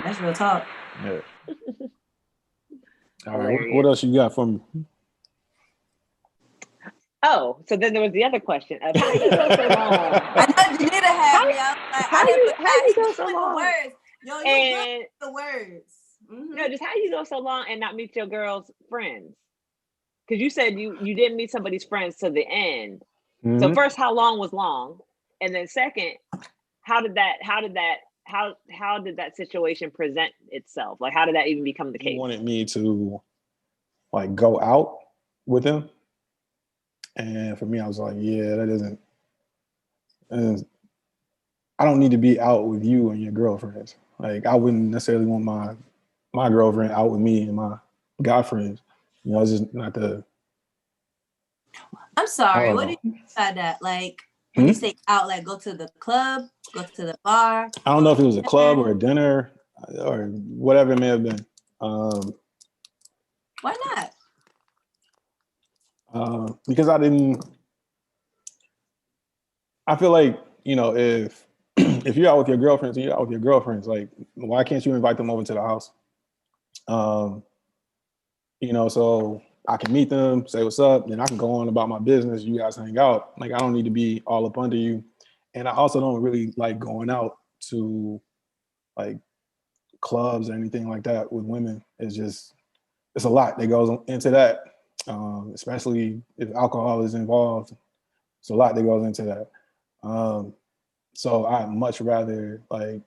Speaker 2: That's real talk.
Speaker 4: Yeah. All right. What else you got for me?
Speaker 3: Oh, so then there was the other question of how you go so long.
Speaker 2: I know Janita had me.
Speaker 3: How you go so long?
Speaker 2: Words. Yo, you good with the words.
Speaker 3: Mm-hmm. No, just how you go so long and not meet your girl's friends? Because you said you didn't meet somebody's friends to the end. Mm-hmm. So first, how long was long? And then second, how did that situation present itself? Like, how did that even become the case?
Speaker 4: He wanted me to like go out with him. And for me, I was like, yeah, that isn't, I don't need to be out with you and your girlfriends. Like, I wouldn't necessarily want my girlfriend out with me and my guy friends. You know, it's just not the.
Speaker 2: I'm sorry. What do you mean by that? Like, when you say out, like go to the club, go to the bar?
Speaker 4: I don't know if it was a club or a dinner or whatever it may have been.
Speaker 2: Why not?
Speaker 4: Because I feel like, you know, if you're out with your girlfriends and you're out with your girlfriends, like, why can't you invite them over to the house? You know, so I can meet them, say what's up, then I can go on about my business. You guys hang out. Like, I don't need to be all up under you. And I also don't really like going out to like clubs or anything like that with women. It's a lot that goes into that. Especially if alcohol is involved. It's a lot that goes into that. So I'd much rather like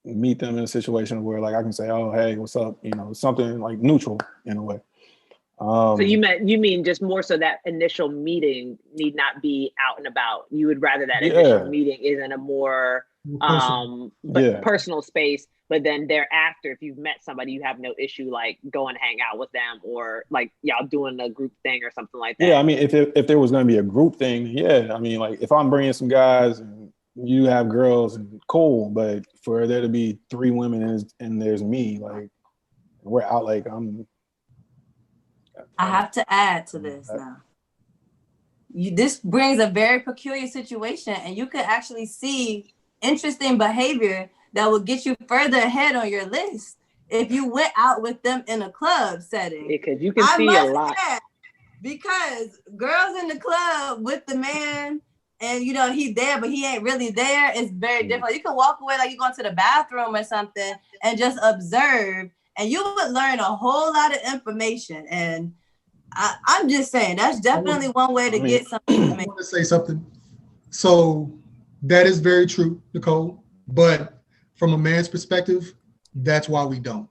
Speaker 4: meet them in a situation where like I can say, oh, hey, what's up? You know, something like neutral in a way.
Speaker 3: So you mean just more so that initial meeting need not be out and about. You would rather that initial meeting is in a more personal space, but then thereafter, if you've met somebody, you have no issue like go and hang out with them or like y'all doing a group thing or something like that.
Speaker 4: Yeah, I mean, if there was going to be a group thing, yeah, I mean, like if I'm bringing some guys and you have girls, and cool, but for there to be 3 women and there's me, like we're out, like
Speaker 2: I have to add to this now. This brings a very peculiar situation, and you could actually see interesting behavior that will get you further ahead on your list if you went out with them in a club setting.
Speaker 3: Because you can see a lot.
Speaker 2: Because girls in the club with the man, and you know he's there, but he ain't really there. It's very different. You can walk away like you're going to the bathroom or something and just observe, and you would learn a whole lot of information. And I'm just saying that's definitely one way to get something.
Speaker 1: I want to say something. So that is very true, Nicole. But from a man's perspective, that's why we don't,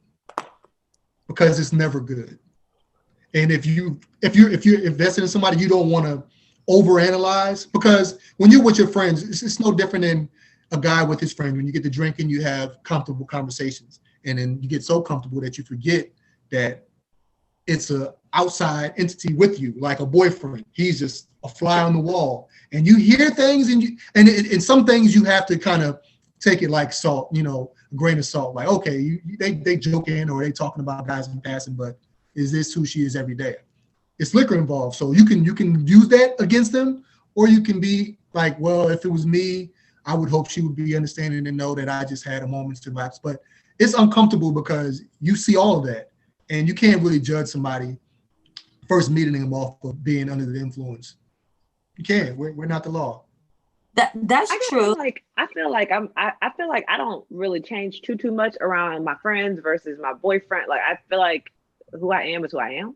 Speaker 1: because it's never good. And if you're invested in somebody, you don't want to overanalyze, because when you're with your friends, it's no different than a guy with his friend. When you get to drinking, you have comfortable conversations, and then you get so comfortable that you forget that it's a outside entity with you, like a boyfriend. He's just a fly on the wall, and you hear things, and some things you have to kind of take it like salt, you know, a grain of salt. Like, okay, they joking or they talking about guys in passing, but is this who she is every day? It's liquor involved, so you can use that against them, or you can be like, well, if it was me, I would hope she would be understanding and know that I just had a moment's lapse. But it's uncomfortable because you see all of that. And you can't really judge somebody first meeting them off of being under the influence. You can't. We're not the law.
Speaker 2: That's true.
Speaker 3: I feel like I don't really change too much around my friends versus my boyfriend. Like I feel like who I am is who I am.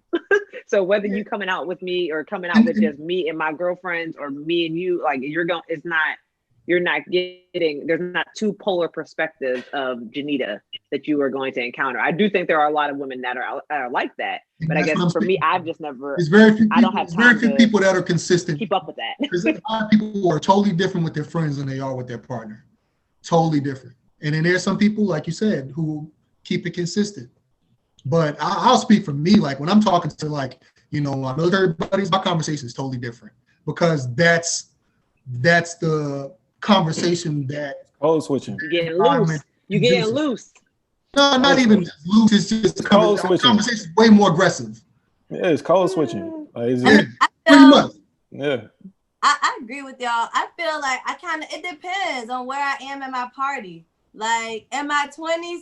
Speaker 3: So whether you coming out with me or coming out with just me and my girlfriends or me and you, like you're not getting, there's not 2 polar perspectives of Janita that you are going to encounter. I do think there are a lot of women that are like that, but I guess for me, I've just never, I don't have time.
Speaker 1: Very few people that are consistent.
Speaker 3: Keep up with that.
Speaker 1: Because a lot of people who are totally different with their friends than they are with their partner. Totally different. And then there's some people, like you said, who keep it consistent. But I'll speak for me. Like when I'm talking to like, my military buddies, my conversation is totally different because that's the conversation that
Speaker 4: Code switching.
Speaker 3: You getting loose. You getting loose.
Speaker 1: No, not even loose. It's just the conversation is way more aggressive.
Speaker 4: Yeah, it's code switching. Like,
Speaker 1: pretty much.
Speaker 4: Yeah.
Speaker 2: I agree with y'all. I feel like it depends on where I am in my party. Like in my 20s,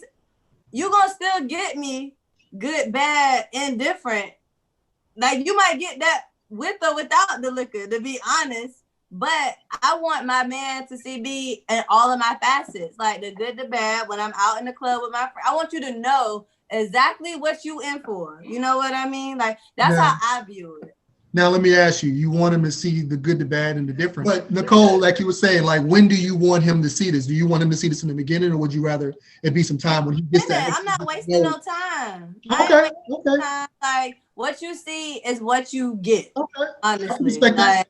Speaker 2: you gonna still get me good, bad, indifferent. Like you might get that with or without the liquor, to be honest. But I want my man to see me in all of my facets, like the good, the bad. When I'm out in the club with my friend, I want you to know exactly what you in for. You know what I mean? Like that's how I view it.
Speaker 1: Now let me ask you: you want him to see the good, the bad, and the difference. But Nicole, like you were saying, like when do you want him to see this? Do you want him to see this in the beginning, or would you rather it be some time when he gets that?
Speaker 2: I'm not wasting no time.
Speaker 1: Okay.
Speaker 2: Time. Like what you see is what you get.
Speaker 1: Okay.
Speaker 2: Honestly,
Speaker 1: respect that.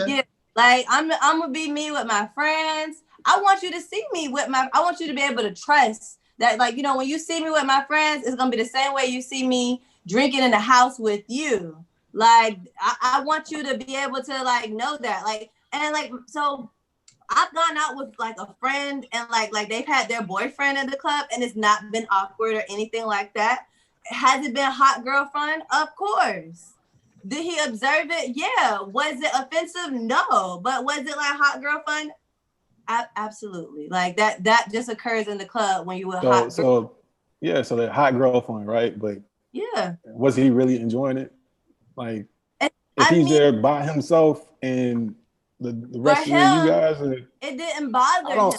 Speaker 2: Yeah. Like I'm gonna be me with my friends. I want you to see me I want you to be able to trust that, like, when you see me with my friends, it's gonna be the same way you see me drinking in the house with you. Like I want you to be able to like know that. Like, and like so I've gone out with like a friend and like they've had their boyfriend in the club and it's not been awkward or anything like that. Has it been hot girl fun? Of course. Did he observe it? Yeah. Was it offensive? No. But was it like hot girl fun? Absolutely. Like that just occurs in the club when you were hot girl.
Speaker 4: So that hot girl fun, right? But
Speaker 2: yeah,
Speaker 4: was he really enjoying it? Like if he's there by himself and the rest of you guys
Speaker 2: it didn't bother him.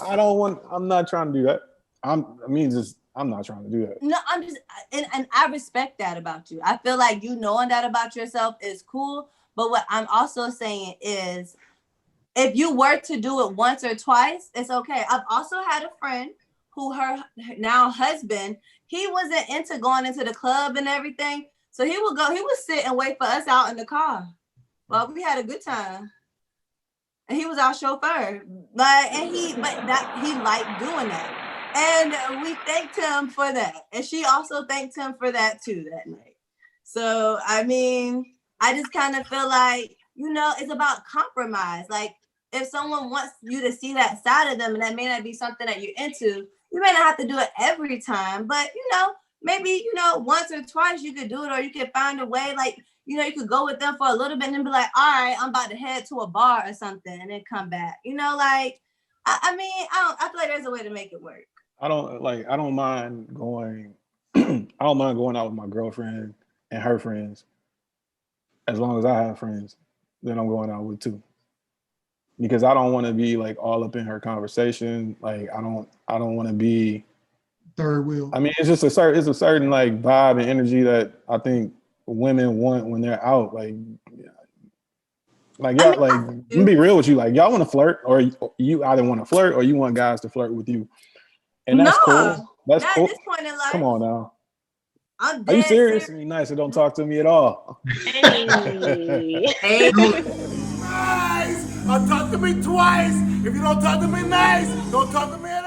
Speaker 4: I'm not trying to do that. I'm not trying to do that.
Speaker 2: No, I'm just, and I respect that about you. I feel like you knowing that about yourself is cool. But what I'm also saying is, if you were to do it once or twice, it's okay. I've also had a friend who her now husband, he wasn't into going into the club and everything. So he would sit and wait for us out in the car. Well, we had a good time. And he was our chauffeur. He liked doing that. And we thanked him for that. And she also thanked him for that too that night. So, I mean, I just kind of feel like, it's about compromise. Like if someone wants you to see that side of them and that may not be something that you're into, you may not have to do it every time, but maybe, once or twice you could do it, or you could find a way, like, you could go with them for a little bit and then be like, all right, I'm about to head to a bar or something and then come back. I feel like there's a way to make it work.
Speaker 4: I don't mind going out with my girlfriend and her friends as long as I have friends that I'm going out with too. Because I don't want to be like all up in her conversation. Like I don't want to be
Speaker 1: third wheel. I
Speaker 4: mean, it's a certain like vibe and energy that I think women want when they're out. Like y'all, let me be real with you. Like y'all want to flirt, or you either want to flirt or you want guys to flirt with you. And that's cool. That's cool. At this point in life, come on now. Are you serious? Be nice and don't talk to me at all.
Speaker 3: Hey.
Speaker 5: Nice. Talk to me twice. If you don't talk to me nice, don't talk to me at all.